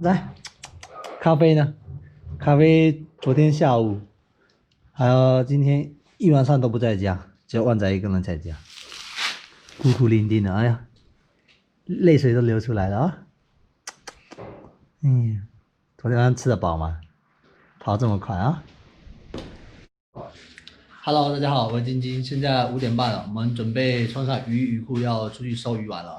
来，咖啡呢？咖啡昨天下午，还有今天一晚上都不在家，只有旺仔一个人在家，孤苦伶仃的，哎呀，泪水都流出来了啊！嗯，昨天晚上吃得饱吗？跑这么快啊！Hello，大家好，我是晶晶，现在5点半了，我们准备穿上雨裤要出去收鱼丸了。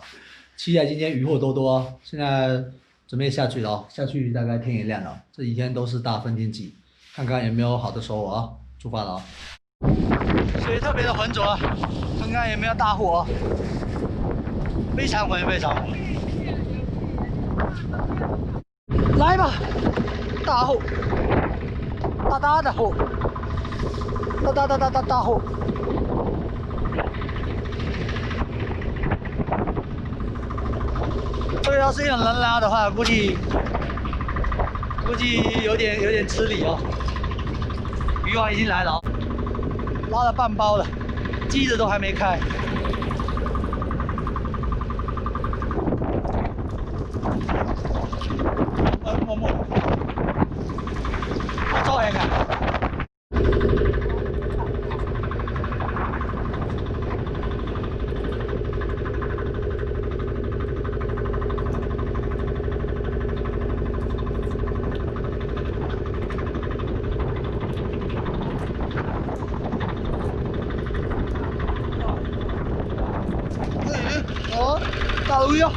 期待今天渔获多多，现在准备下去了哦，下去大概天也亮了。这几天都是大风天气，看看有没有好的收获啊！出发了啊！水特别的浑浊，看看有没有大货，非常浑，非常浑。来吧，大货，大大的货，大货。这个要是用人拉的话，估计有点吃力哦。渔网已经来了哦，拉了半包了，机子都还没开。默默，我照一看。哦，大鲈鱼哦，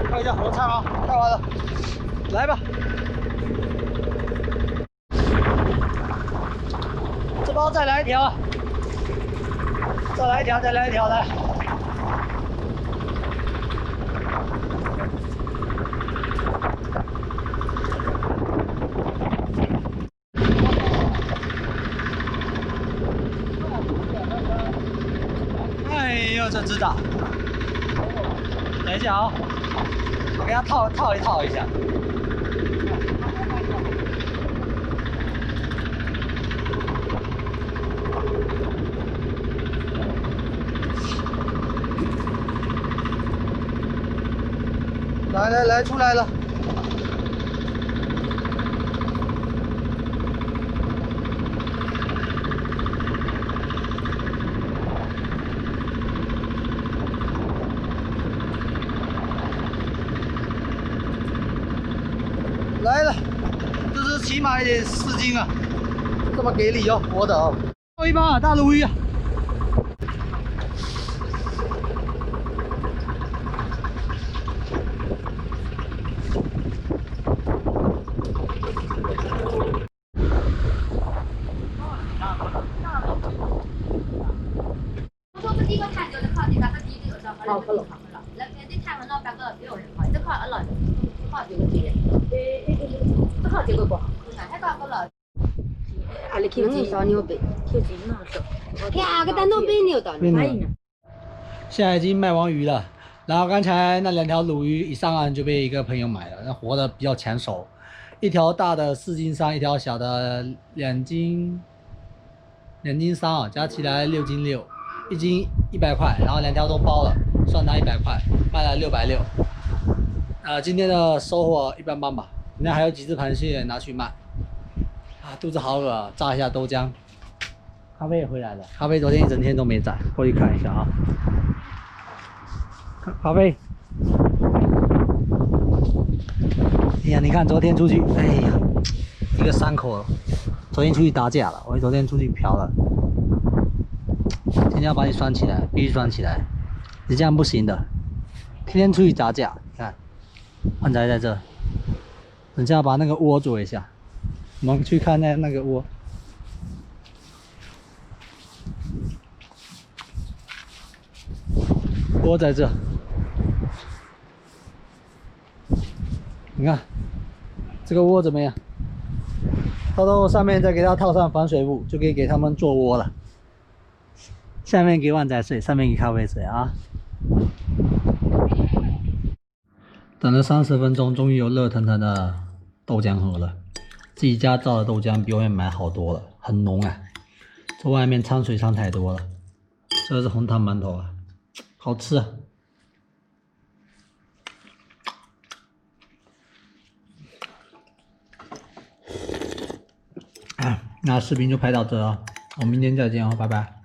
看一下我菜啊，看完了，来吧。这包再来一条，再来一条来。哎呦，这只大！等一下啊，我给它套一下。来，出来了！来了，这是起码也4斤啊，这么给力哦，活的哦，又一把大鲈鱼啊！好，好了。แล้วที่ทางมันนอกแป๊บก็เดี๋ยวจะขออร่อยขอเดี๋ยวดีจะขอเดี๋ยวบ่ให้ก่อนก็เลย啊，你捡几少牛背？捡几那少？呀，个单牛背牛的，你买呢？现在已经卖完鱼了，然后刚才那2条鲈鱼一上岸就被一个朋友买了，那活的比较抢手，一条大的4斤3，一条小的2斤3啊，加起来6斤6，一斤100块，然后2条都包了，算他100块，卖了660。今天的收获一般般吧，那还有几只螃蟹拿去卖。啊，肚子好饿啊，榨一下豆浆。咖啡也回来了，咖啡昨天一整天都没在，过去看一下啊。咖啡，哎呀，你看昨天出去，哎呀，一个伤口了。昨天出去打架了，我昨天出去嫖了。今天要把你拴起来，必须拴起来，你这样不行的。天天出去打架，你看，旺仔在这，等下把那个窝做一下。我们去看那个窝。窝在这，你看这个窝怎么样？偷偷上面再给它套上防水布，就可以给它们做窝了。下面给旺仔睡，上面给咖啡睡啊。等了30分钟，终于有热腾腾的豆浆喝了。自己家造的豆浆比外面买好多了，很浓啊。这外面掺水掺太多了。这是红糖馒头啊，好吃啊。那视频就拍到这啊，我们明天再见哦，拜拜。